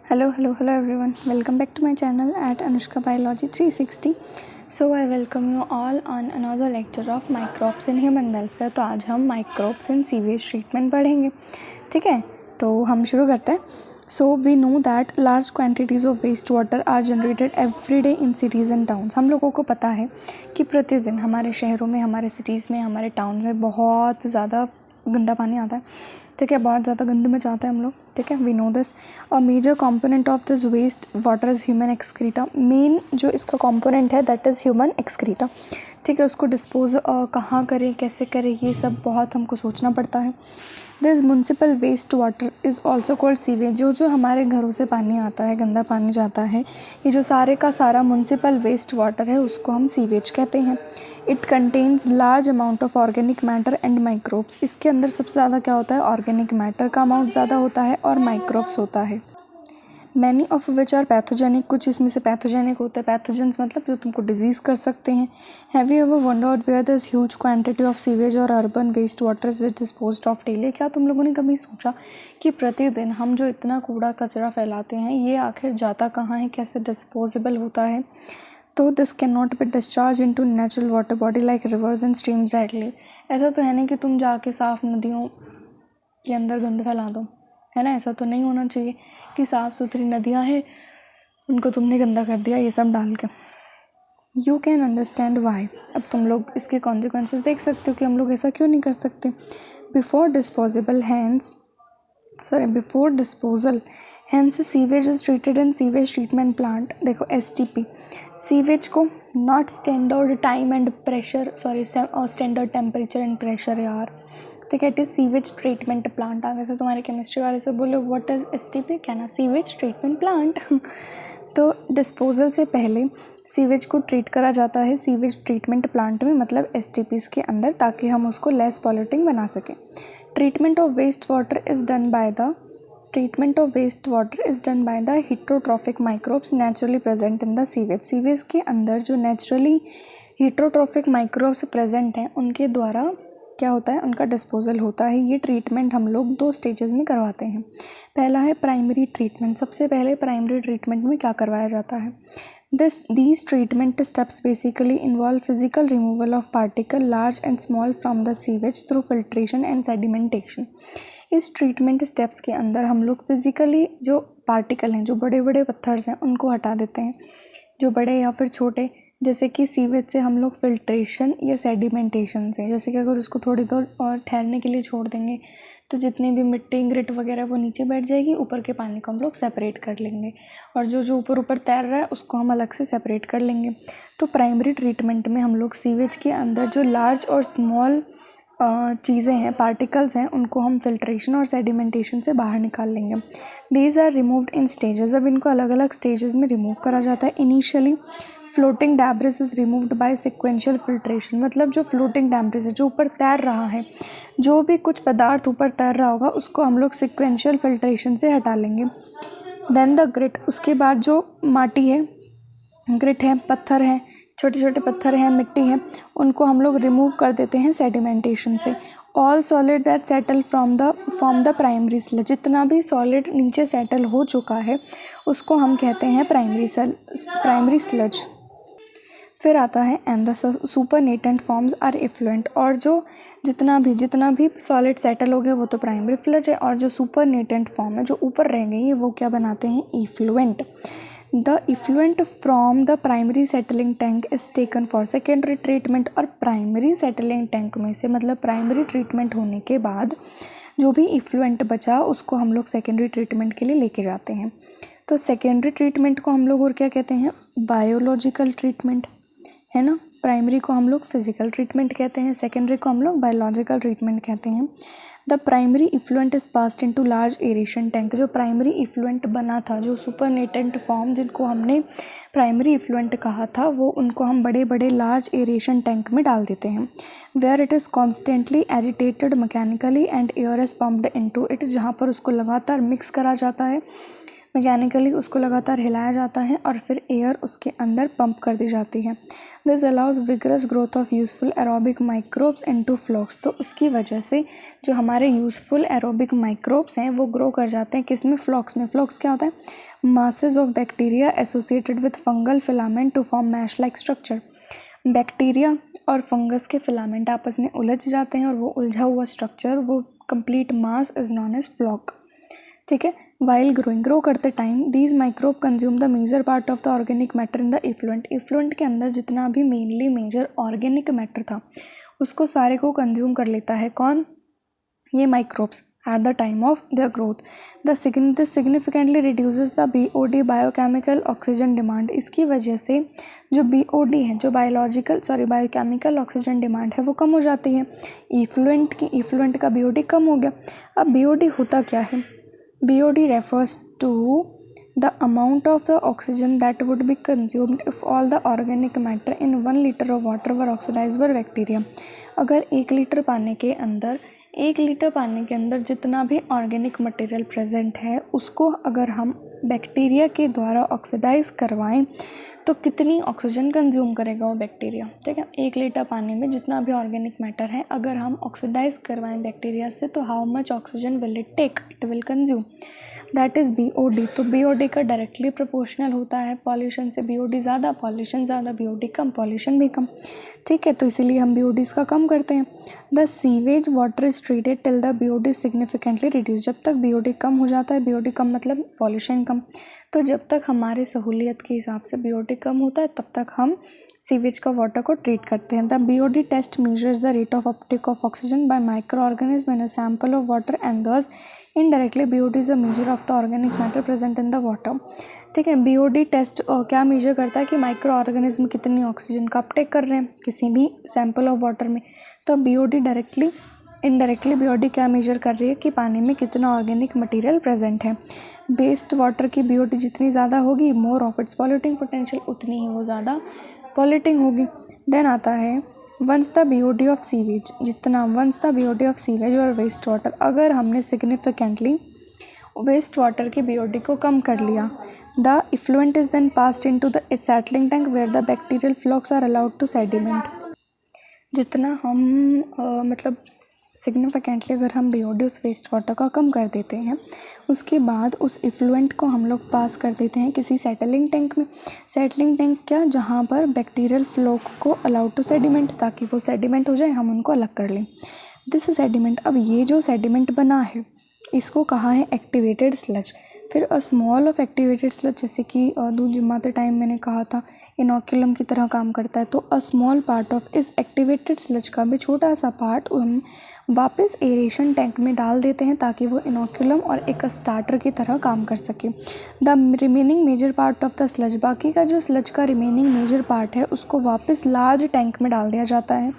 Hello everyone. Welcome back to my channel at Anushka Biology 360. So I welcome you all on another lecture of microbes in human welfare. तो आज हम microbes in sewage treatment पढ़ेंगे. ठीक है, तो हम शुरू करते हैं. So we know that large quantities of wastewater are generated every day in cities and towns. हम लोगों को पता है कि प्रतिदिन हमारे शहरों में, हमारे सिटीज़ में, हमारे टाउन्स में बहुत ज़्यादा गंदा पानी आता है. ठीक है, बहुत ज़्यादा गंद में जाते हैं हम लोग. ठीक है, we know this. A major component of this waste water is human excreta. Main जो इसका कंपोनेंट है दैट इज़ ह्यूमन एक्सक्रीटा. ठीक है, उसको डिस्पोज कहाँ करें, कैसे करें, ये सब बहुत हमको सोचना पड़ता है. This municipal waste water is also called sewage. जो हमारे घरों से पानी आता है, गंदा पानी जाता है, ये जो सारे का सारा म्यूनसिपल वेस्ट वाटर है उसको हम सीवेज कहते हैं. It contains large amount of organic matter and microbes. इसके अंदर सबसे ज़्यादा क्या होता है, ऑर्गेनिक मैटर का अमाउंट ज़्यादा होता है और माइक्रोब्स होता है. Many of which are pathogenic. कुछ इसमें से पैथोजेनिक होते हैं. पैथोजेंस मतलब जो तुमको डिजीज़ कर सकते हैं. Have you ever wondered where this huge quantity of sewage or urban waste water is disposed of daily. क्या तुम लोगों ने कभी सोचा कि प्रतिदिन हम जो इतना कूड़ा कचरा फैलाते हैं ये आखिर जाता कहाँ है, कैसे डिस्पोजेबल होता है. तो this can not be discharge into natural water body like rivers and streams directly. ऐसा तो है नहीं कि तुम जाके साफ़ नदियों के अंदर गंद फैला दो, है ना. ऐसा तो नहीं होना चाहिए कि साफ़ सुथरी नदियाँ हैं उनको तुमने गंदा कर दिया ये सब डाल के. You can understand why. अब तुम लोग इसके कॉन्सिक्वेंसेस देख सकते हो कि हम लोग ऐसा क्यों नहीं कर सकते. Before disposal hence sewage is treated in sewage treatment plant. देखो STP, सीवेज को not standard time and pressure, standard temperature and pressure यार. ठीक है, it is sewage treatment plant. आगे से तुम्हारे केमिस्ट्री वाले से बोलो व्हाट इज़ STP, कहना सीवेज ट्रीटमेंट प्लांट. तो डिस्पोजल से पहले सीवेज को ट्रीट करा जाता है सीवेज ट्रीटमेंट प्लांट में, मतलब STPs के अंदर, ताकि हम उसको लेस पॉल्यूटिंग बना सकें. Treatment of waste water is done by the heterotrophic microbes naturally present in the sewage. Sewage के अंदर जो नेचुरली heterotrophic microbes प्रेजेंट हैं उनके द्वारा क्या होता है, उनका डिस्पोजल होता है. ये ट्रीटमेंट हम लोग 2 स्टेजेस में करवाते हैं. पहला है प्राइमरी ट्रीटमेंट. सबसे पहले प्राइमरी ट्रीटमेंट में क्या करवाया जाता है, these treatment steps basically involve physical removal of particle large and small from the sewage through filtration and sedimentation. इस ट्रीटमेंट स्टेप्स के अंदर हम लोग फिज़िकली जो पार्टिकल हैं, जो बड़े बड़े पत्थर्स हैं उनको हटा देते हैं, जो बड़े या फिर छोटे. जैसे कि सीवेज से हम लोग फिल्ट्रेशन या सेडिमेंटेशन से, जैसे कि अगर उसको थोड़ी देर और ठहरने के लिए छोड़ देंगे तो जितनी भी मिट्टी ग्रिट वगैरह वो नीचे बैठ जाएगी, ऊपर के पानी को हम लोग सेपरेट कर लेंगे और जो ऊपर तैर रहा है उसको हम अलग से सेपरेट कर लेंगे. तो प्राइमरी ट्रीटमेंट में हम लोग सीवेज के अंदर जो लार्ज और स्मॉल चीज़ें हैं, पार्टिकल्स हैं, उनको हम फिल्ट्रेशन और सेडिमेंटेशन से बाहर निकाल लेंगे. These are removed in stages. अब इनको अलग अलग स्टेजेस में रिमूव करा जाता है. Initially floating debris is removed by sequential filtration. मतलब जो फ्लोटिंग डैब्रिस है, जो ऊपर तैर रहा है, जो भी कुछ पदार्थ ऊपर तैर रहा होगा उसको हम लोग सिक्वेंशियल फिल्ट्रेशन से हटा लेंगे. Then the grit. उसके बाद जो माटी है, ग्रिट है, पत्थर है, छोटे छोटे पत्थर हैं, मिट्टी है, उनको हम लोग रिमूव कर देते हैं सेडिमेंटेशन से. All solid that settle form the primary sludge. जितना भी सॉलिड नीचे सेटल हो चुका है उसको हम कहते हैं प्राइमरी स्लज. फिर आता है and the supernatant forms are effluent. और जो जितना भी सॉलिड सेटल हो गया वो तो प्राइमरी फ्लज है, और जो सुपरनेटेंट फॉर्म है, जो ऊपर रह गई है, वो क्या बनाते हैं, effluent. The effluent from the primary settling tank is taken for secondary treatment. और प्राइमरी सेटलिंग टैंक में से, मतलब प्राइमरी ट्रीटमेंट होने के बाद जो भी इफ्लुएंट बचा उसको हम लोग सेकेंडरी ट्रीटमेंट के लिए लेके जाते हैं. तो सेकेंडरी ट्रीटमेंट को हम लोग और क्या कहते हैं, बायोलॉजिकल ट्रीटमेंट, है ना. प्राइमरी को हम लोग फिजिकल ट्रीटमेंट कहते हैं, सेकेंडरी को हम लोग बायोलॉजिकल ट्रीटमेंट कहते हैं. The primary effluent is passed into large aeration tank. जो प्राइमरी इफ्लुएंट बना था, जो सुपरनेटेंट फॉर्म जिनको हमने प्राइमरी इफ्लुएंट कहा था, वो उनको हम बड़े बड़े लार्ज एरेशन टैंक में डाल देते हैं. Where it is constantly agitated mechanically and air is pumped into it. जहाँ पर उसको लगातार मिक्स करा जाता है मैकेनिकली उसको लगातार हिलाया जाता है और फिर एयर उसके अंदर पंप कर दी जाती है। This allows vigorous growth of useful aerobic microbes into flocs. तो उसकी वजह से जो हमारे यूजफुल एरोबिक माइक्रोब्स हैं वो ग्रो कर जाते हैं किस में, फ्लॉक्स में। फ्लॉक्स क्या होता है, masses of bacteria associated with fungal filament to form mesh like structure. Bacteria और फंगस के फिलामेंट आपस में उलझ जाते हैं और वो उलझा हुआ स्ट्रक्चर, वो complete mass is known as floc. ठीक है। वाइल ग्रोइंग, ग्रो करते time these microbe consume the major part of the organic matter in the effluent. Effluent के अंदर जितना भी मेनली मेजर ऑर्गेनिक मैटर था उसको सारे को कंज्यूम कर लेता है। कौन, ये microbes at the time of their growth. This significantly reduces the BOD biochemical oxygen demand. इसकी वजह से जो BOD है, जो बायोकेमिकल ऑक्सीजन डिमांड है वो कम हो जाती है। इफ्लुएंट का BOD कम हो गया। अब BOD होता क्या है, BOD refers to the amount of oxygen that would be consumed if all the organic matter in 1 liter of water were oxidized by bacteria. अगर 1 लीटर पानी के अंदर जितना भी ऑर्गेनिक मटेरियल प्रेजेंट है उसको अगर हम बैक्टीरिया के द्वारा ऑक्सीडाइज करवाएं तो कितनी ऑक्सीजन कंज्यूम करेगा वो बैक्टीरिया। ठीक है, 1 लीटर पानी में जितना भी ऑर्गेनिक मैटर है अगर हम ऑक्सीडाइज करवाएं बैक्टीरिया से तो how much oxygen will it take, it will consume, that is BOD। तो BOD का डायरेक्टली प्रोपोर्शनल होता है पॉल्यूशन से। BOD ज़्यादा, पॉल्यूशन ज़्यादा, BOD कम, पॉल्यूशन भी कम। ठीक है, तो इसीलिए हम BODs का कम करते हैं। The sewage water is treated till the BOD significantly reduce. जब तक BOD कम हो जाता है, BOD कम मतलब पॉल्यूशन कम, तो जब तक हमारे सहूलियत के हिसाब से BOD कम होता है तब तक हम सीवेज का वाटर को ट्रीट करते हैं। The BOD test measures the rate of uptake of oxygen by microorganism in a sample of water and thus indirectly BOD is a measure of the organic matter present in the water. ठीक है, BOD test क्या measure करता है कि microorganism कितनी oxygen का uptake कर रहे हैं किसी भी सैंपल ऑफ वाटर में। तो BOD इनडायरेक्टली BOD क्या मेजर कर रही है कि पानी में कितना ऑर्गेनिक मटेरियल प्रेजेंट है। बेस्ड वाटर की BOD जितनी ज़्यादा होगी more of its polluting potential, उतनी ही वो ज़्यादा पॉल्यूटिंग होगी। देन आता है once the BOD of sewage, once the BOD of sewage और वेस्ट वाटर, अगर हमने सिग्निफिकेंटली वेस्ट वाटर की BOD को कम कर लिया, the effluent is then passed into the settling tank where the bacterial flocs are allowed to sediment. जितना हम मतलब सिग्निफिकेंटली अगर हम BOD उस वेस्ट वाटर का कम कर देते हैं उसके बाद उस इफ्लुएंट को हम लोग पास कर देते हैं किसी सेटलिंग टैंक में। सेटलिंग टैंक क्या, जहाँ पर बैक्टीरियल फ्लॉक को अलाउड टू सेडिमेंट, ताकि वो सेडिमेंट हो जाए हम उनको अलग कर लें। दिस सेडिमेंट, अब ये जो सेडिमेंट बना है इसको कहा है एक्टिवेटेड स्लज। फिर a small of activated sludge, जैसे कि दूध जमाते टाइम मैंने कहा था इनोक्यूलम की तरह काम करता है, तो अ स्मॉल पार्ट ऑफ इस एक्टिवेटेड स्लज का भी छोटा सा पार्ट हम वापस एरेशन टैंक में डाल देते हैं ताकि वो इनोक्यूलम और एक स्टार्टर की तरह काम कर सके। The remaining major part of the sludge, बाकी का जो स्लज का रिमेनिंग मेजर पार्ट है उसको वापस लार्ज टैंक में डाल दिया जाता है।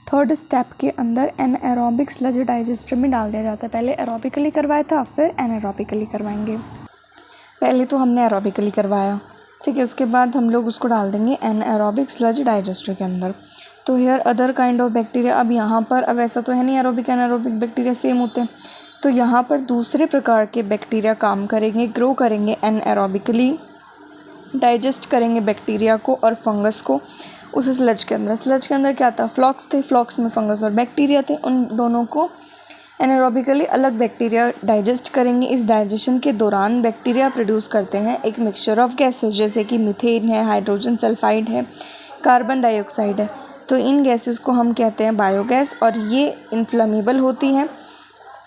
थर्ड स्टेप के अंदर एनाएरोबिक स्लज डाइजेस्टर में डाल दिया जाता है। पहले एरोबिकली करवाया था, फिर एनाएरोबिकली करवाएंगे। पहले तो हमने एरोबिकली करवाया, ठीक है, उसके बाद हम लोग उसको डाल देंगे एनाएरोबिक स्लज डाइजेस्टर के अंदर। तो here other kind of bacteria, अब यहाँ पर अब ऐसा तो है नहीं एरोबिक एनाएरोबिक बैक्टीरिया सेम होते हैं, तो यहाँ पर दूसरे प्रकार के बैक्टीरिया काम करेंगे, ग्रो करेंगे एनाएरोबिकली, डाइजेस्ट करेंगे बैक्टीरिया को और फंगस को उस स्लज के अंदर। स्लज के अंदर क्या था, फ्लॉक्स थे, फ्लॉक्स में फंगस और बैक्टीरिया थे, उन दोनों को एनाएरोबिकली अलग बैक्टीरिया डाइजेस्ट करेंगे। इस डाइजेशन के दौरान बैक्टीरिया प्रोड्यूस करते हैं एक मिक्सचर ऑफ गैसेस, जैसे कि मीथेन है, हाइड्रोजन सल्फाइड है, कार्बन डाइऑक्साइड है। तो इन गैसेस को हम कहते हैं बायोगैस और ये इन्फ्लेमेबल होती हैं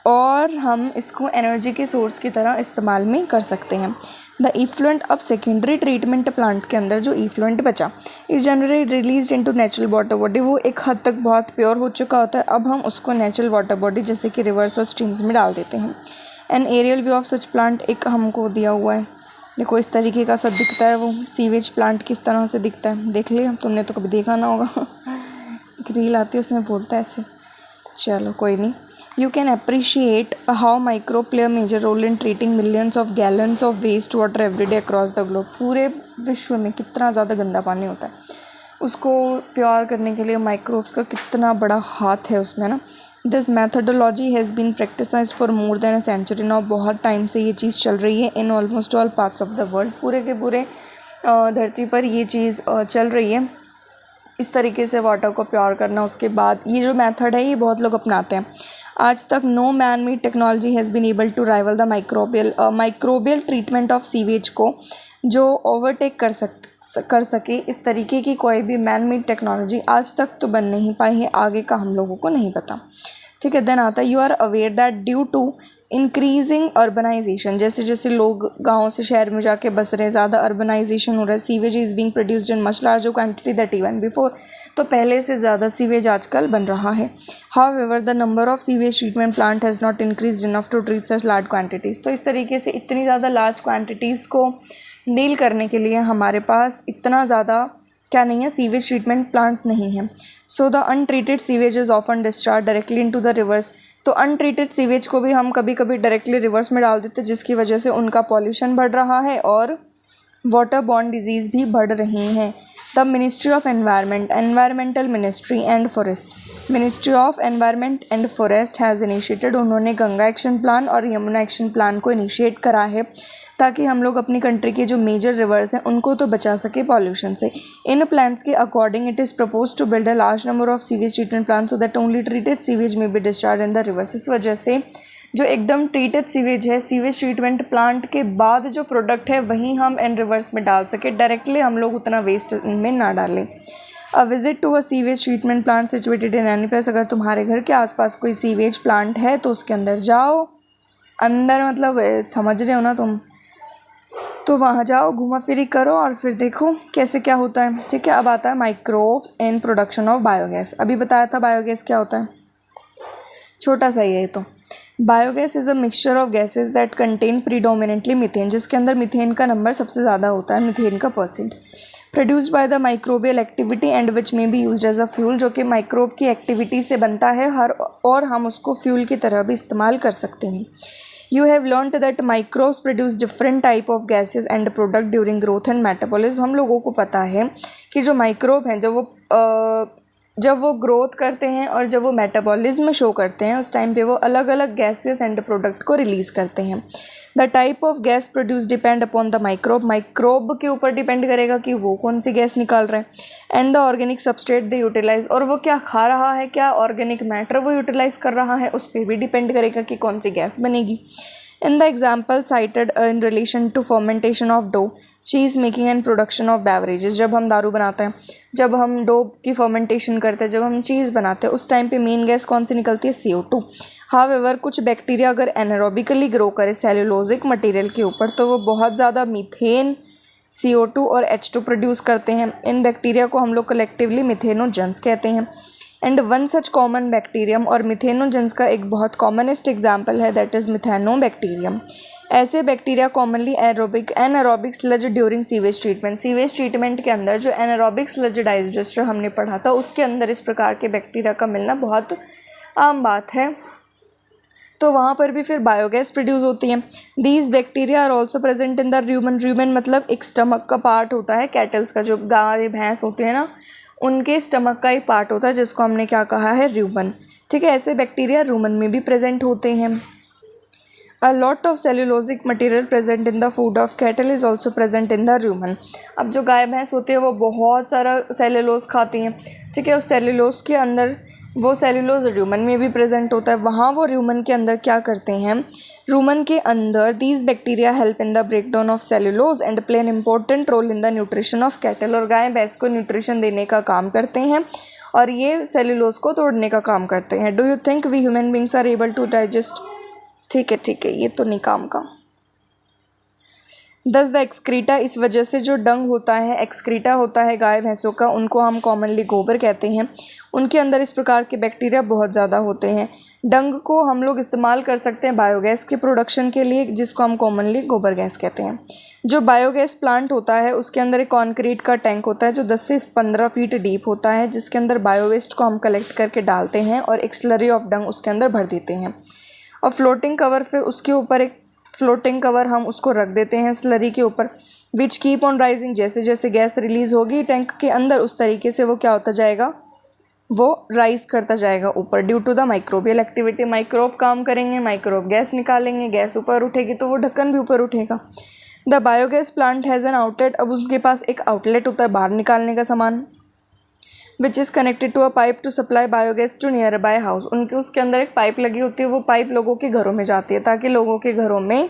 और हम इसको एनर्जी के सोर्स की तरह इस्तेमाल में कर सकते हैं। द इफ्लुएंट, अब सेकेंडरी ट्रीटमेंट प्लांट के अंदर जो इफ्लुएंट बचा इस generally release into natural water body, वो एक हद तक बहुत प्योर हो चुका होता है, अब हम उसको नेचुरल वाटर बॉडी जैसे कि रिवर्स और स्ट्रीम्स में डाल देते हैं। An aerial view of such plant एक हमको दिया हुआ है, देखो इस तरीके का सब दिखता है, वो सीवेज प्लांट किस तरह से दिखता है, देख लिया तुमने तो कभी देखा ना होगा एक रील आती है उसमें बोलता है ऐसे, चलो कोई नहीं। You can appreciate how microbes play a major role in treating millions of gallons of waste water every day across the globe। पूरे विश्व में कितना ज़्यादा गंदा पानी होता है, उसको प्योर करने के लिए माइक्रोब्स का कितना बड़ा हाथ है उसमें ना। This methodology has been practised for more than a century now. बहुत टाइम से ये चीज़ चल रही है in almost all parts of the world. पूरे के पूरे धरती पर ये चीज़ चल रही है। इस तरीके से वाटर को प्योर करना, उसके बाद ये जो मेथड है ये बहुत लोग अपनाते हैं। आज तक no man made technology has been able to rival the microbial treatment of sewage को जो ओवरटेक कर सके। इस तरीके की कोई भी मैन मेड टेक्नोलॉजी आज तक तो बन नहीं पाई है, आगे का हम लोगों को नहीं पता। ठीक है, देन आता है you are aware that due to increasing urbanisation, जैसे जैसे लोग गाँव से शहर में जाके बस रहे, ज़्यादा अर्बनाइजेशन हो रहा है, sewage is being produced in much larger quantity that even before, तो पहले से ज़्यादा सीवेज आजकल बन रहा है। However the number of sewage treatment plant has not increased enough to treat such large quantities. तो इस तरीके से इतनी ज़्यादा लार्ज क्वांटिटीज़ को डील करने के लिए हमारे पास इतना ज़्यादा क्या नहीं है, सीवेज ट्रीटमेंट प्लांट्स नहीं हैं। So the untreated sewage is often discharge directly into the reverse. तो अनट्रीटेड सीवेज को भी हम कभी कभी डायरेक्टली रिवर्स में डाल देते, जिसकी वजह से उनका पॉल्यूशन बढ़ रहा है और वाटर बॉर्न डिजीज़ भी बढ़ रही हैं। The ministry of environment, environmental ministry and forest, ministry of environment and forest has initiated, उन्होंने गंगा एक्शन प्लान और यमुना एक्शन प्लान को इनिशिएट करा है ताकि हम लोग अपनी कंट्री के जो मेजर रिवर्स हैं उनको तो बचा सके पॉल्यूशन से। इन प्लान्स के according it is propose to build a large number of sewage treatment plant so that only treated sewage may be discharge in the rivers. इस वजह से जो एकदम ट्रीटेड सीवेज है, सीवेज ट्रीटमेंट प्लांट के बाद जो प्रोडक्ट है वहीं हम इन रिवर्स में डाल सके, डायरेक्टली हम लोग उतना वेस्ट इनमें ना डालें। A visit to a sewage treatment plant situated in any place, अगर तुम्हारे घर के आसपास कोई सीवेज प्लांट है तो उसके अंदर जाओ, अंदर मतलब समझ रहे हो ना तुम, तो वहाँ जाओ, घूमा फिरी करो और फिर देखो कैसे क्या होता है। ठीक है, अब आता है microbes in production of biogas. अभी बताया था बायोगैस क्या होता है, छोटा सा ही है ये तो। Biogas is a mixture of gases that contain predominantly methane, जिसके अंदर मीथेन का नंबर सबसे ज़्यादा होता है, मीथेन का percent. Produced by the microbial activity and which may be used as a fuel, जो कि माइक्रोब की एक्टिविटी से बनता है और हम उसको फ्यूल की तरह भी इस्तेमाल कर सकते हैं। You have learnt that microbes produce different type of gases and product during growth and metabolism। हम लोगों को पता है कि जो माइक्रोब हैं जब वो ग्रोथ करते हैं और जब वो मेटाबॉलिज्म शो करते हैं उस टाइम पे वो अलग अलग गैसेस एंड प्रोडक्ट को रिलीज़ करते हैं। The type of gas produce depend upon the microbe, microbe के ऊपर डिपेंड करेगा कि वो कौन सी गैस निकाल रहे हैं। And the organic substrate they utilise, और वो क्या खा रहा है, क्या ऑर्गेनिक मैटर वो यूटिलाइज कर रहा है, उस पर भी डिपेंड करेगा कि कौन सी गैस बनेगी। In the example cited in relation to fermentation of dough, cheese making and production of beverages, जब हम दारू बनाते हैं, जब हम डो की फर्मेंटेशन करते हैं, जब हम चीज़ बनाते हैं, उस टाइम पे मेन गैस कौन सी निकलती है, CO2। हाउएवर कुछ बैक्टीरिया अगर एनारोबिकली ग्रो करे सेलुलोजिक मटेरियल के ऊपर तो वो बहुत ज़्यादा मीथेन, CO2 और H2 प्रोड्यूस करते हैं। इन बैक्टीरिया को हम लोग कलेक्टिवली मिथेनोजेंस कहते हैं। And one such common bacterium, और मिथेनोजेंस का एक बहुत एग्जाम्पल है दैट इज़ मिथेनोबैक्टीरियम। ऐसे bacteria commonly anaerobic sludge during sewage treatment, sewage treatment के अंदर जो एनारोबिक स्लज डाइजेस्टर हमने पढ़ा था उसके अंदर इस प्रकार के बैक्टीरिया का मिलना बहुत आम बात है, तो वहाँ पर भी फिर बायोगैस प्रोड्यूस होती है। These bacteria are also present in the rumen, rumen मतलब एक स्टमक का पार्ट होता है कैटल्स का, जो गाय भैंस होते हैं ना उनके स्टमक का ही पार्ट होता है जिसको हमने क्या कहा है, रूमन। ठीक है, ऐसे बैक्टीरिया रूमन में भी प्रेजेंट होते हैं। A lot of cellulosic material present in the food of cattle is also present in the rumen। अब जो गाय भैंस होती है वो बहुत सारा सेलुलोज खाती हैं। ठीक है, उस सेलुलोज के अंदर वो सेलुलोज रूमन में भी प्रेजेंट होता है। वहाँ वो रूमन के अंदर क्या करते हैं, रूमन के अंदर these bacteria help in the breakdown of cellulose and play an important role in the nutrition of cattle, और गाय भैंस को न्यूट्रिशन देने का काम करते हैं और ये सेलुलोज को तोड़ने का काम करते हैं। Do you think we human beings are able to digest? ठीक है, ये तो नहीं काम का। 10 द एक्सक्रीटा, इस वजह से जो डंग होता है, एक्सक्रीटा होता है गाय भैंसों का, उनको हम कॉमनली गोबर कहते हैं। उनके अंदर इस प्रकार के बैक्टीरिया बहुत ज़्यादा होते हैं। डंग को हम लोग इस्तेमाल कर सकते हैं बायोगैस के प्रोडक्शन के लिए, जिसको हम कॉमनली गोबर गैस कहते हैं। जो बायोगैस प्लांट होता है उसके अंदर एक कॉन्क्रीट का टैंक होता है जो 10 से 15 फीट डीप होता है, जिसके अंदर बायोवेस्ट को हम कलेक्ट करके डालते हैं और एक स्लरी ऑफ डंग उसके अंदर भर देते हैं। और फ्लोटिंग कवर, फिर उसके ऊपर एक फ्लोटिंग कवर हम उसको रख देते हैं स्लरी के ऊपर, विच कीप ऑन राइजिंग, जैसे जैसे गैस रिलीज़ होगी टैंक के अंदर उस तरीके से वो क्या होता जाएगा, वो राइज करता जाएगा ऊपर due to the microbial activity. Microbe काम करेंगे, माइक्रोब गैस निकालेंगे, गैस ऊपर उठेगी तो वो ढक्कन भी ऊपर उठेगा। The biogas plant has an outlet, अब उनके पास एक आउटलेट होता है बाहर निकालने का सामान, which is connected to a pipe to supply biogas to near by house. उनके उसके अंदर एक पाइप लगी होती है, वो पाइप लोगों के घरों में जाती है ताकि लोगों के घरों में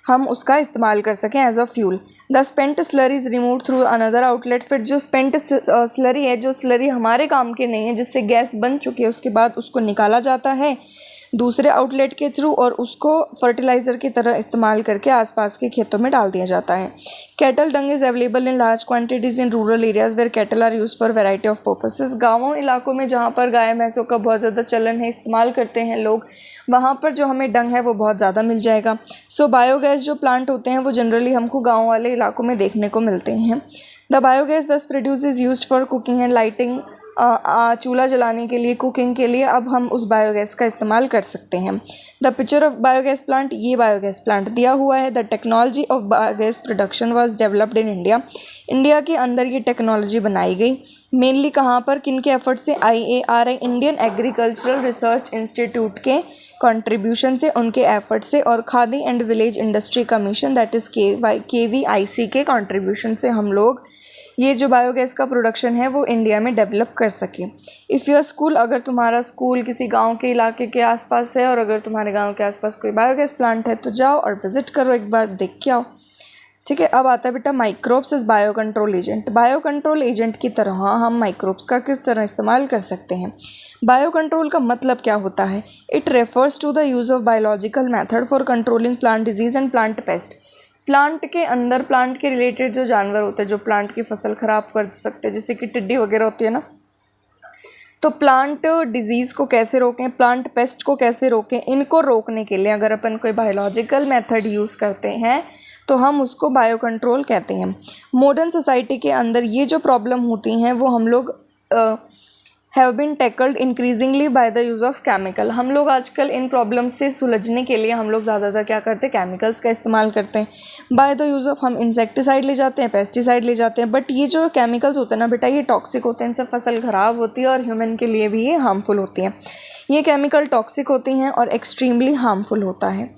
हम उसका इस्तेमाल कर सकें as a fuel. The spent slurry is remove through another outlet. फिर जो स्पेंट स्लरी है, जो स्लरी हमारे काम की नहीं है, जिससे गैस बन चुकी है, उसके बाद उसको निकाला जाता है दूसरे आउटलेट के थ्रू और उसको फर्टिलाइज़र की तरह इस्तेमाल करके आसपास के खेतों में डाल दिया जाता है। Cattle dung is available in large quantities in rural areas where cattle are use for variety of purposes. गाँवों इलाकों में जहाँ पर गाय भैंसों का बहुत ज़्यादा चलन है, इस्तेमाल करते हैं लोग, वहाँ पर जो हमें डंग है वो बहुत ज़्यादा मिल जाएगा। सो बायोगैस जो प्लांट होते हैं वो जनरली हमको गाँव वाले इलाकों में देखने को मिलते हैं। द बायोगैस दस produce is use for cooking and lighting. चूल्हा जलाने के लिए, कुकिंग के लिए अब हम उस बायोगैस का इस्तेमाल कर सकते हैं। The picture of biogas plant, ये बायोगैस प्लांट दिया हुआ है। The technology of biogas production was developed in India. India के अंदर ये टेक्नोलॉजी बनाई गई मेनली कहाँ पर, किन के एफर्ट से, IARI Indian agricultural research institute के कंट्रीब्यूशन से, उनके एफर्ट से, और khadi and village industry commission that is KVIC के कंट्रीब्यूशन से हम लोग ये जो बायोगैस का प्रोडक्शन है वो इंडिया में डेवलप कर सके। इफ़ योर स्कूल, अगर तुम्हारा स्कूल किसी गांव के इलाके के आसपास है और अगर तुम्हारे गांव के आसपास कोई बायोगैस प्लांट है तो जाओ और विज़िट करो, एक बार देख के आओ। ठीक है, अब आता है बेटा microbes is bio control agent. Bio control agent की तरह हम माइक्रोब्स का किस तरह इस्तेमाल कर सकते हैं। बायो कंट्रोल का मतलब क्या होता है? It refers to the use of biological method for controlling plant disease and plant pest. Plant के अंदर, प्लांट के रिलेटेड जो जानवर होते हैं जो प्लांट की फसल ख़राब कर सकते हैं, जैसे कि टिड्डी वगैरह होती है ना, तो प्लांट डिजीज़ को कैसे रोकें, प्लांट पेस्ट को कैसे रोकें, इनको रोकने के लिए अगर अपन कोई बायोलॉजिकल मेथड यूज़ करते हैं तो हम उसको बायो कंट्रोल कहते हैं। मॉडर्न सोसाइटी के अंदर ये जो प्रॉब्लम होती हैं वो हम लोग have been tackled increasingly by the use of chemical. हम लोग आजकल इन प्रॉब्लम से सुलझने के लिए हम लोग ज़्यादातर क्या करते हैं, केमिकल्स का इस्तेमाल करते हैं। बाय द यूज़ ऑफ, हम इंसेक्टिसाइड ले जाते हैं, पेस्टिसाइड ले जाते हैं, बट ये जो केमिकल्स होते हैं ना बेटा, ये टॉक्सिक होते हैं, इनसे फसल ख़राब होती है और ह्यूमन के लिए भी ये हार्मफुल होती हैं। ये केमिकल टॉक्सिक होती हैं और एक्सट्रीमली हार्मफुल होता है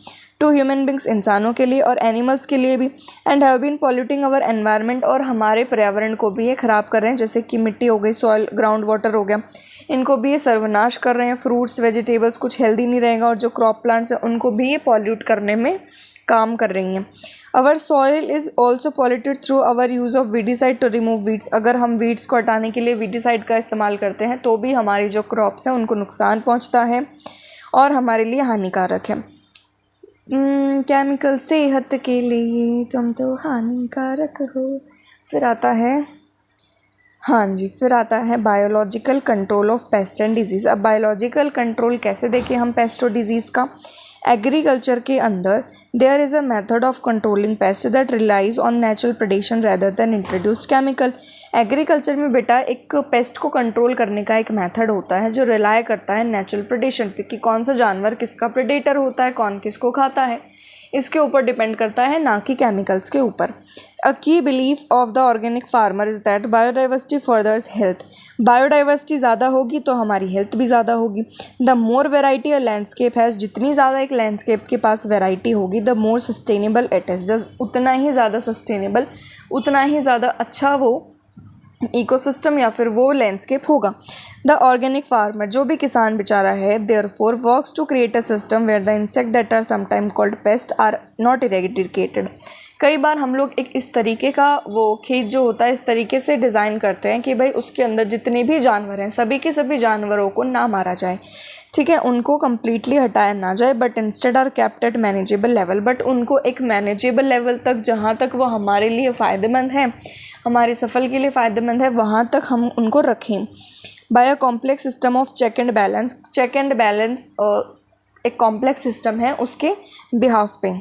टू ह्यूमन बींग्स, इंसानों के लिए और एनिमल्स के लिए भी, and have been polluting our environment, और हमारे पर्यावरण को भी ये ख़राब कर रहे हैं। जैसे कि मिट्टी हो गई, सॉइल, ग्राउंड वाटर हो गया, इनको भी ये सर्वनाश कर रहे हैं। फ्रूट्स, वेजिटेबल्स कुछ हेल्दी नहीं रहेगा, और जो क्रॉप प्लांट्स हैं उनको भी ये पॉल्यूट करने में काम कर रही हैं। Our soil is also polluted through our use of weedicide to remove weeds. अगर हम वीड्स को हटाने के लिए वीडीसाइड का इस्तेमाल करते हैं तो भी हमारी जो क्रॉप्स हैं उनको नुकसान पहुँचता है और हमारे लिए हानिकारक है। केमिकल सेहत के लिए तुम तो हानिकारक हो। फिर आता है, हाँ जी, फिर आता है biological control of paste and disease. अब बायोलॉजिकल कंट्रोल कैसे देखें हम पेस्ट और डिजीज़ का। एग्रीकल्चर के अंदर there is a method of controlling pest that relies on natural predation rather than introduced chemical. Agriculture में बेटा एक पेस्ट को कंट्रोल करने का एक मेथड होता है जो रिलाय करता है नेचुरल प्रेडेशन पे, कि कौन सा जानवर किसका प्रेडेटर होता है, कौन किसको खाता है, इसके ऊपर डिपेंड करता है, ना कि केमिकल्स के ऊपर। अ की belief of the organic farmer is that biodiversity furthers health. Biodiversity ज़्यादा होगी तो हमारी हेल्थ भी ज़्यादा होगी। The more variety a landscape has, जितनी ज़्यादा एक लैंडस्केप के पास वेराइटी होगी, the more sustainable it is, just उतना ही ज़्यादा सस्टेनेबल, उतना ही ज़्यादा अच्छा वो इकोसिस्टम या फिर वो लैंडस्केप होगा। द ऑर्गेनिक फार्मर, जो भी किसान बेचारा है, therefore works to create a system where the insect that are sometime called pest are not eradicated. कई बार हम लोग एक इस तरीके का वो खेत जो होता है इस तरीके से डिज़ाइन करते हैं कि भाई उसके अंदर जितने भी जानवर हैं सभी के सभी जानवरों को ना मारा जाए, ठीक है, उनको कम्प्लीटली हटाया ना जाए, but instead are kept at manageable level, but उनको एक मैनेजेबल लेवल तक, जहाँ तक वो हमारे लिए फ़ायदेमंद है, हमारी सफल के लिए फ़ायदेमंद है, वहाँ तक हम उनको रखें। By a complex system of check and balance. Check and balance एक कॉम्प्लेक्स सिस्टम है उसके बिहाफ पे।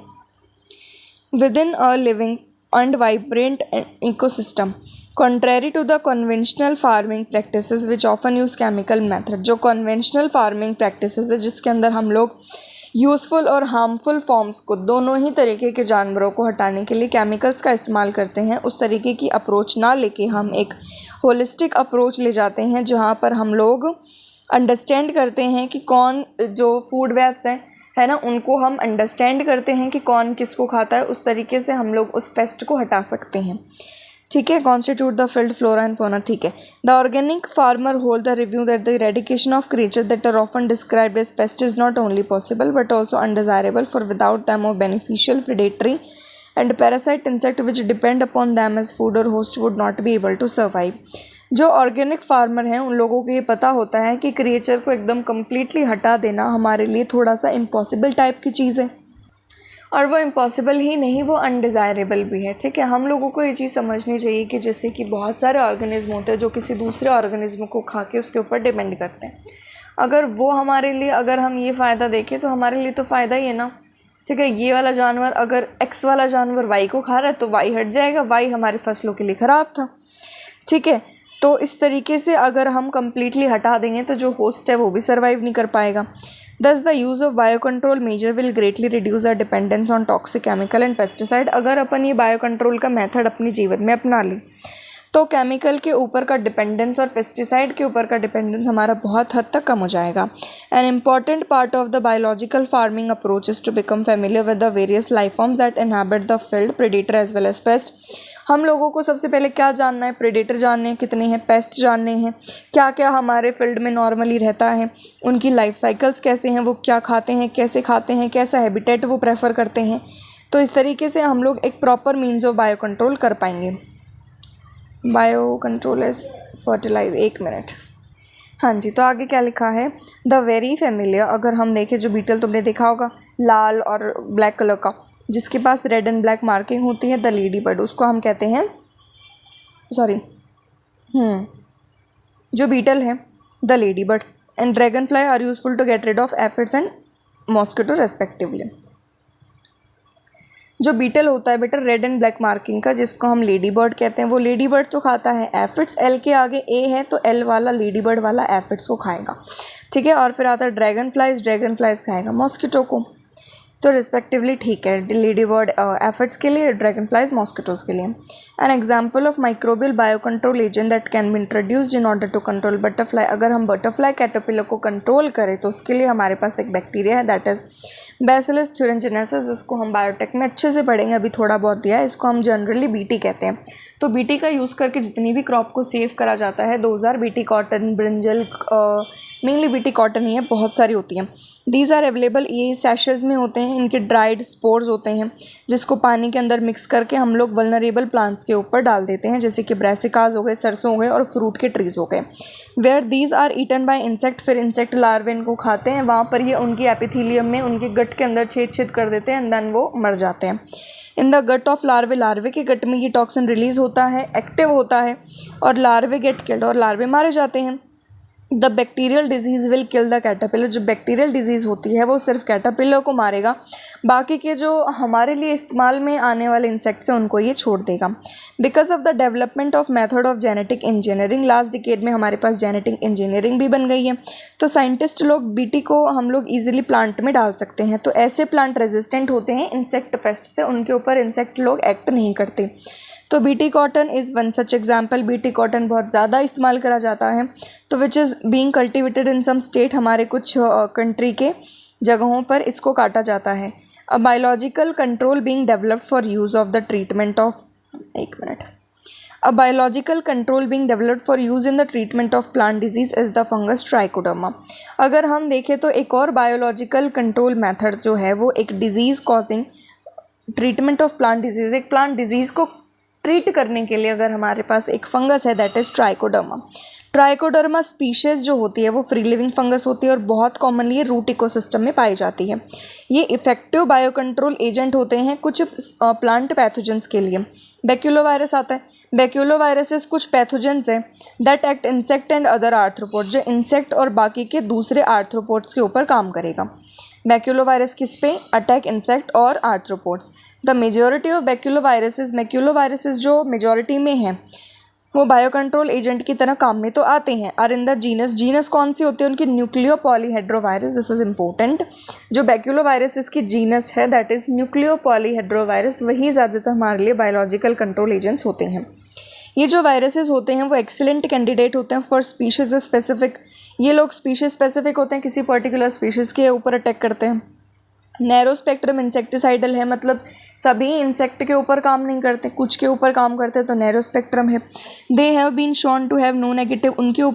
within a living and vibrant ecosystem contrary to the conventional farming practices which often use chemical method। जो conventional farming practices है जिसके अंदर हम लोग यूज़फुल और हार्मफुल फॉर्म्स को, दोनों ही तरीके के जानवरों को हटाने के लिए केमिकल्स का इस्तेमाल करते हैं, उस तरीके की अप्रोच ना लेके हम एक होलिस्टिक अप्रोच ले जाते हैं, जहाँ पर हम लोग अंडरस्टैंड करते हैं कि कौन जो फूड वेब्स हैं है ना, उनको हम अंडरस्टैंड करते हैं कि कौन किसको खाता है, उस तरीके से हम लोग उस पेस्ट को हटा सकते हैं। ठीक है, constitute the field flora and fauna. ठीक है, the organic farmer hold the review that the eradication of creature that are often described as pest is not only possible but also undesirable, for without them of beneficial predatory and parasite insect which depend upon them as food or host would not be able to survive. जो organic farmer हैं उन लोगों को ये पता होता है कि क्रिएचर को एकदम कम्प्लीटली हटा देना हमारे लिए थोड़ा सा इम्पॉसिबल टाइप की चीज़ है, और वो इम्पॉसिबल ही नहीं, वो अनडिज़ायरेबल भी है। ठीक है, हम लोगों को ये चीज़ समझनी चाहिए कि जैसे कि बहुत सारे ऑर्गेनिज्म होते हैं जो किसी दूसरे ऑर्गेनिज्म को खा के उसके ऊपर डिपेंड करते हैं। अगर वो हमारे लिए, अगर हम ये फ़ायदा देखें तो हमारे लिए तो फ़ायदा ही है ना। ठीक है, ये वाला जानवर, अगर एक्स वाला जानवर वाई को खा रहा है तो वाई हट जाएगा, वाई हमारी फसलों के लिए ख़राब था। ठीक है, तो इस तरीके से अगर हम कम्प्लीटली हटा देंगे तो जो होस्ट है वो भी सर्वाइव नहीं कर पाएगा। Thus the use of biocontrol measure will greatly reduce our dependence on toxic chemical and pesticide। अगर अपन ये बायोकंट्रोल का मेथड अपने जीवन में अपना लें तो केमिकल के ऊपर का डिपेंडेंस और पेस्टिसाइड के ऊपर का डिपेंडेंस हमारा बहुत हद तक कम हो जाएगा। An important part of the biological farming approach is to become familiar with the various life forms that inhabit the field, predator as well as pest. हम लोगों को सबसे पहले क्या जानना है, प्रेडेटर जानने हैं कितने हैं, पेस्ट जानने हैं, क्या क्या हमारे फील्ड में नॉर्मली रहता है, उनकी लाइफ साइकिल्स कैसे हैं, वो क्या खाते हैं, कैसा हैबिटेट वो प्रेफर करते हैं। तो इस तरीके से हम लोग एक proper means of bio control कर पाएंगे। Bio control as fertilise, 1 minute. हाँ जी, तो आगे क्या लिखा है, द वेरी फेमिलियर। अगर हम देखें, जो बीटल तुमने देखा होगा लाल और ब्लैक कलर का, जिसके पास रेड एंड ब्लैक मार्किंग होती है, द लेडी बर्ड, उसको हम कहते हैं, जो बीटल है the ladybird and dragonfly are useful to get rid of aphids and mosquito respectively. जो बीटल होता है बेटा रेड एंड ब्लैक मार्किंग का, जिसको हम लेडी बर्ड कहते हैं, वो लेडी बर्ड तो खाता है एफिड्स, एल के आगे ए है तो एल वाला लेडी बर्ड वाला एफिड्स को खाएगा। ठीक है, और फिर आता है ड्रैगन फ्लाइज खाएगा मॉस्किटो को, तो रिस्पेक्टिवली ठीक है, लेडी बर्ड एफिड्स के लिए, ड्रैगन फ्लाइज मॉस्किटोज़ के लिए। An example of microbial biocontrol agent that can be introduced in order to control butterfly. अगर हम बटरफ्लाई कैटरपिलर को कंट्रोल करें तो उसके लिए हमारे पास एक बैक्टीरिया है, दैट इज़ बैसिलस thuringiensis, जिसको हम बायोटेक में अच्छे से पढ़ेंगे, अभी थोड़ा बहुत दिया है। इसको हम जनरली बीटी कहते हैं। तो बीटी का यूज़ करके जितनी भी क्रॉप को सेव करा जाता है, 2000 BT cotton, brinjal, mainly BT cotton ही है, बहुत सारी होती हैं। दीज आर अवेलेबल, ये सैशेज़ में होते हैं, इनके ड्राइड स्पोर्स होते हैं, जिसको पानी के अंदर मिक्स करके हम लोग वल्नरेबल प्लांट्स के ऊपर डाल देते हैं, जैसे कि ब्रासिकास हो गए, सरसों हो गए और फ्रूट के ट्रीज़ हो गए। Where these are eaten by insect, फिर इंसेक्ट लार्वे इनको खाते हैं, वहाँ पर ये उनकी एपिथीलियम में, उनके गट के अंदर छेद कर देते हैं एंड देन वो मर जाते हैं। इन द गट ऑफ लार्वे, लार्वे के गट में ये टॉक्सिन रिलीज होता है, एक्टिव होता है, और लार्वे गेट किल्ड, और लार्वे मारे जाते हैं। The bacterial disease will kill the caterpillar, जो बैक्टीरियल डिजीज़ होती है वो सिर्फ कैटरपिलर को मारेगा, बाकी के जो हमारे लिए इस्तेमाल में आने वाले इंसेक्ट्स हैं उनको ये छोड़ देगा। Because of the development of method of genetic engineering, last decade में हमारे पास जेनेटिक इंजीनियरिंग भी बन गई है, तो साइंटिस्ट लोग बीटी को हम लोग ईजिली प्लांट में डाल सकते हैं। तो ऐसे प्लांट रेजिस्टेंट होते हैं इंसेक्ट पेस्ट से, उनके ऊपर इंसेक्ट लोग एक्ट नहीं करते। तो BT cotton is one such example. BT cotton बहुत ज़्यादा इस्तेमाल करा जाता है, तो which is being cultivated in some state, हमारे कुछ कंट्री के जगहों पर इसको काटा जाता है। A biological control being developed for use of the treatment of, 1 minute. A biological control being developed for use in the treatment of plant disease is the fungus trichoderma. अगर हम देखें तो एक और बायोलॉजिकल कंट्रोल मेथड जो है वो एक disease causing treatment of plant disease, एक प्लांट डिजीज़ को ट्रीट करने के लिए अगर हमारे पास एक फंगस है, that is trichoderma. Trichoderma species जो होती है वो फ्री लिविंग फंगस होती है और बहुत कॉमनली रूट इकोसिस्टम में पाई जाती है। ये इफेक्टिव बायोकंट्रोल एजेंट होते हैं कुछ प्लांट पैथोजेंस के लिए। बैक्यूलोवायरस आता है, बैक्यूलोवायरसेस कुछ पैथोजेंस हैं that act insect and other arthropod, जो इंसेक्ट और बाकी के दूसरे आर्थ्रोपोड्स के ऊपर काम करेगा। बैक्यूलोवायरस किस पे? अटैक इंसेक्ट और आर्थ्रोपोड्स। द मेजॉरिटी ऑफ बैक्यूलोवायरसेस जो मेजॉरिटी में हैं वो बायोकंट्रोल एजेंट की तरह काम में तो आते हैं। आर इन द जीनस कौन सी होती है उनकी? Nucleopolyhedrovirus, this is important. जो बैक्यूलोवायरसेस की जीनस है दैट इज़ न्यूक्लियो पॉलीहेड्रोवायरस, वही ज़्यादातर हमारे लिए बायोलॉजिकल कंट्रोल एजेंट्स होते हैं। ये जो वायरसेस होते हैं वो एक्सीलेंट कैंडिडेट होते हैं फॉर स्पीशीज़ स्पेसिफिक। ये लोग स्पीशीज़ स्पेसिफिक होते हैं, किसी पर्टिकुलर स्पीशीज़ के ऊपर अटैक करते हैं। नैरो स्पेक्ट्रम इंसेक्टिसाइडल है, मतलब सभी इंसेक्ट के ऊपर काम नहीं करते, कुछ के ऊपर काम करते हैं, तो नैरो स्पेक्ट्रम है। They have been shown to have no negative,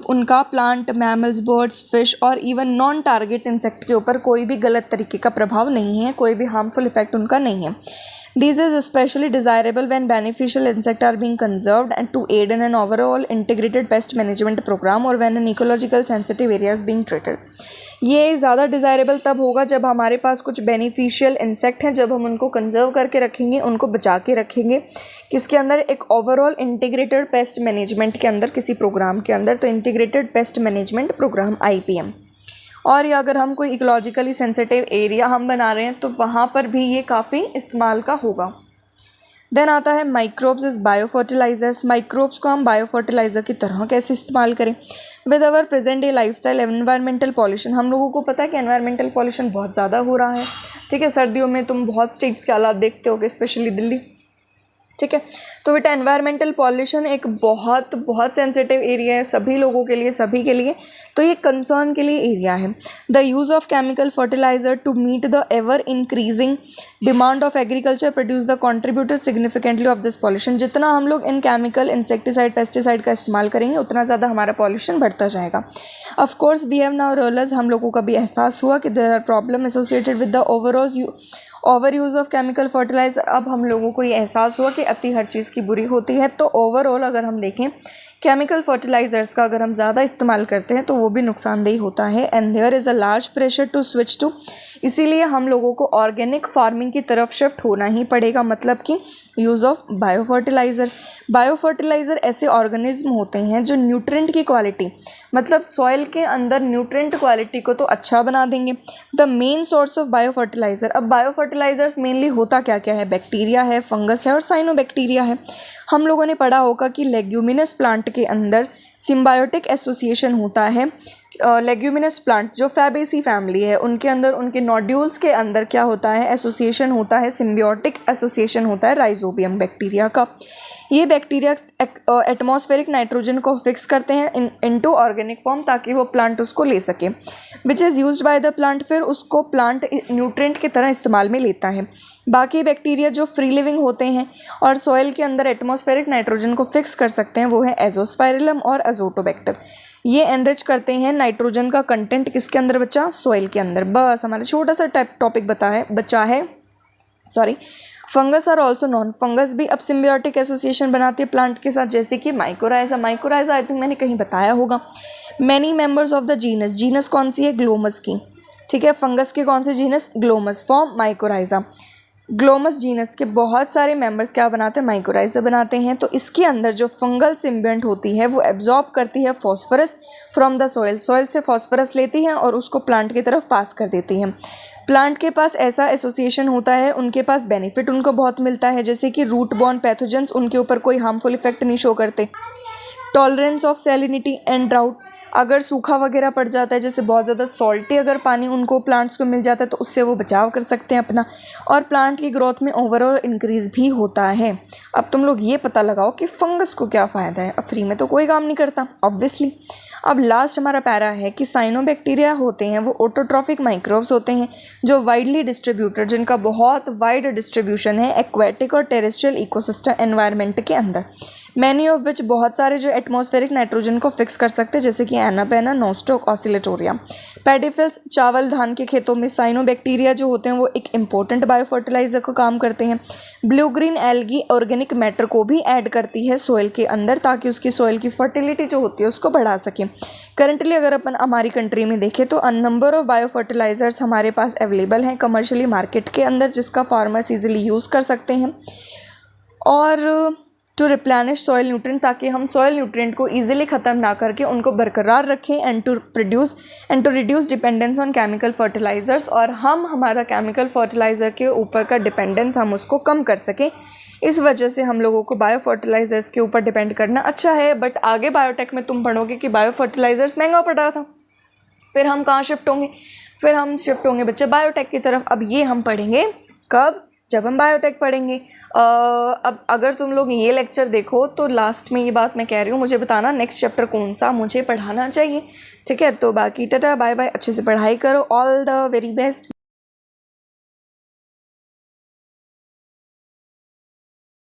उनका प्लांट, मैमल्स, बर्ड्स, फिश और इवन नॉन टारगेट इंसेक्ट के ऊपर कोई भी गलत तरीके का प्रभाव नहीं है, कोई भी हार्मफुल इफेक्ट उनका नहीं है। This is especially desirable when beneficial insects are being conserved and to aid in an overall integrated pest management program or when an ecological sensitive area is being treated. ये ज़्यादा desirable तब होगा जब हमारे पास कुछ बेनिफिशियल इंसेक्ट हैं, जब हम उनको कंजर्व करके रखेंगे, उनको बचा के रखेंगे, किसके अंदर, एक ओवरऑल इंटीग्रेटेड पेस्ट मैनेजमेंट के अंदर, किसी प्रोग्राम के अंदर, तो integrated pest management programme IPM। और या अगर हम कोई इकोलॉजिकली सेंसिटिव एरिया हम बना रहे हैं तो वहाँ पर भी ये काफ़ी इस्तेमाल का होगा। देन आता है microbes is bio fertilisers. Microbes को हम बायो फर्टिलाइज़र की तरह कैसे इस्तेमाल करें। With our present day lifestyle environmental pollution, हम लोगों को पता है कि एनवायरमेंटल पॉल्यूशन बहुत ज़्यादा हो रहा है, ठीक है। सर्दियों में तुम बहुत स्टेट्स के हालात देखते होगे, स्पेशली दिल्ली, ठीक है। तो बेटा एनवायरमेंटल पॉल्यूशन एक बहुत बहुत सेंसिटिव एरिया है सभी लोगों के लिए, सभी के लिए, तो ये कंसर्न के लिए एरिया है। The use of chemical fertiliser to meet the ever increasing demand of agriculture produce the contributed significantly of this pollution. जितना हम लोग इन केमिकल, इंसेक्टिसाइड, पेस्टिसाइड का इस्तेमाल करेंगे उतना ज़्यादा हमारा पॉल्यूशन बढ़ता जाएगा। Of course we have now realise, हम लोगों का भी एहसास हुआ कि there are problem associated with the over use of chemical fertiliser. अब हम लोगों को ये एहसास हुआ कि अति हर चीज़ की बुरी होती है। तो ओवरऑल अगर हम देखें केमिकल फर्टिलाइजर्स का अगर हम ज़्यादा इस्तेमाल करते हैं तो वो भी नुकसानदेही होता है। And there is a large pressure to switch to, इसीलिए हम लोगों को ऑर्गेनिक फार्मिंग की तरफ शिफ्ट होना ही पड़ेगा, मतलब कि use of bio fertiliser. Bio fertiliser ऐसे ऑर्गेनिज्म होते हैं जो न्यूट्रिएंट की क्वालिटी, मतलब सॉइल के अंदर न्यूट्रिएंट क्वालिटी को तो अच्छा बना देंगे। The main source of bio fertiliser, अब बायो फर्टिलाइज़र्स मेनली होता क्या क्या है, बैक्टीरिया है, फंगस है और साइनोबैक्टीरिया है। हम लोगों ने पढ़ा होगा कि लेग्यूमिनस प्लांट के अंदर सिम्बायोटिक एसोसिएशन होता है। लेग्यूमिनस प्लांट जो फैबेसी फैमिली है उनके अंदर, उनके नोड्यूल्स के अंदर क्या होता है, एसोसिएशन होता है, सिम्बियोटिक एसोसिएशन होता है राइजोबियम बैक्टीरिया का। ये बैक्टीरिया एटमॉस्फेरिक नाइट्रोजन को फिक्स करते हैं इनटू ऑर्गेनिक फॉर्म ताकि वो प्लांट उसको ले सके, which is used by the plant, फिर उसको प्लांट न्यूट्रिएंट की तरह इस्तेमाल में लेता है। बाकी बैक्टीरिया जो फ्री लिविंग होते हैं और सॉइल के अंदर एटमॉस्फेरिक नाइट्रोजन को फिक्स कर सकते हैं वो है एजोस्पाइरिलम और अजोटोबैक्टर। ये एनरिच करते हैं नाइट्रोजन का कंटेंट किसके अंदर बचा, सॉइल के अंदर। बस हमारा छोटा सा टॉपिक बचा है fungus are also known. Fungus भी अब सिम्बियोटिक एसोसिएशन बनाती है प्लांट के साथ, जैसे कि माइकोराइजा। माइकोराइजा आई थिंक मैंने कहीं बताया होगा। Many members of the genus, genus कौन सी है, ग्लोमस की, ठीक है। फंगस के कौन से genus, Glomus, form mycorrhiza. Glomus genus के बहुत सारे मेंबर्स क्या बनाते हैं, माइकोराइजा बनाते हैं। तो इसके अंदर जो फंगल सिम्बियंट होती है वो एब्जॉर्ब करती है phosphorus from the soil, soil से फॉस्फोरस लेती है और उसको प्लांट की तरफ पास कर देती है। प्लांट के पास ऐसा एसोसिएशन होता है, उनके पास बेनिफिट उनको बहुत मिलता है, जैसे कि रूट बॉर्न पैथोजेंस उनके ऊपर कोई हार्मफुल इफेक्ट नहीं शो करते। Tolerance of salinity and drought, अगर सूखा वगैरह पड़ जाता है, जैसे बहुत ज़्यादा सॉल्टी अगर पानी उनको प्लांट्स को मिल जाता है तो उससे वो बचाव कर सकते हैं अपना, और प्लांट की ग्रोथ में ओवरऑल इंक्रीज़ भी होता है। अब तुम लोग ये पता लगाओ कि फंगस को क्या फ़ायदा है। अब फ्री में तो कोई काम नहीं करता ऑब्वियसली। अब लास्ट हमारा पैरा है कि साइनोबैक्टीरिया होते हैं वो ऑटोट्रॉफिक माइक्रोब्स होते हैं जो वाइडली डिस्ट्रीब्यूटेड, जिनका बहुत वाइड डिस्ट्रीब्यूशन है एक्वेटिक और टेरेस्ट्रियल इकोसिस्टम एनवायरनमेंट के अंदर। मैनी ऑफ विच, बहुत सारे जो एटमॉस्फेरिक नाइट्रोजन को फिक्स कर सकते हैं, जैसे कि एनापेना, नोस्टोक, ऑसिलेटोरिया। पैडीफिल्स, चावल धान के खेतों में साइनोबैक्टीरिया जो होते हैं वो एक इंपॉर्टेंट बायो फर्टिलाइजर का काम करते हैं। Blue green algae organic matter को भी ऐड करती है सॉइल के अंदर ताकि उसकी सॉइल की फर्टिलिटी जो होती है उसको बढ़ा सके। करंटली अगर अपन हमारी कंट्री में देखें तो नंबर ऑफ बायो फर्टिलाइजर्स हमारे पास अवेलेबल हैं कमर्शियली मार्केट के अंदर, जिसका फार्मर्स ईजिली यूज़ कर सकते हैं और टू रिप्लेनिश सॉइल न्यूट्रिएंट, ताकि हम सॉइल न्यूट्रिएंट को इजीली ख़त्म ना करके उनको बरकरार रखें and to reduce dependence on chemical fertilisers, और हम हमारा केमिकल फर्टिलाइज़र के ऊपर का डिपेंडेंस हम उसको कम कर सकें। इस वजह से हम लोगों को बायो फर्टिलाइज़र्स के ऊपर डिपेंड करना अच्छा है। बट आगे बायोटेक में तुम पढ़ोगे कि बायो फर्टिलाइज़र्स महंगा पड़ रहा था, फिर हम कहाँ शिफ्ट होंगे, फिर हम शिफ्ट होंगे बच्चे बायोटेक की तरफ। अब ये हम पढ़ेंगे कब, जब हम बायोटेक पढ़ेंगे। अब अगर तुम लोग ये लेक्चर देखो तो लास्ट में ये बात मैं कह रही हूँ, मुझे बताना नेक्स्ट चैप्टर कौन सा मुझे पढ़ाना चाहिए। ठीक है, तो बाकी टाटा बाय बाय, अच्छे से पढ़ाई करो, ऑल द वेरी बेस्ट।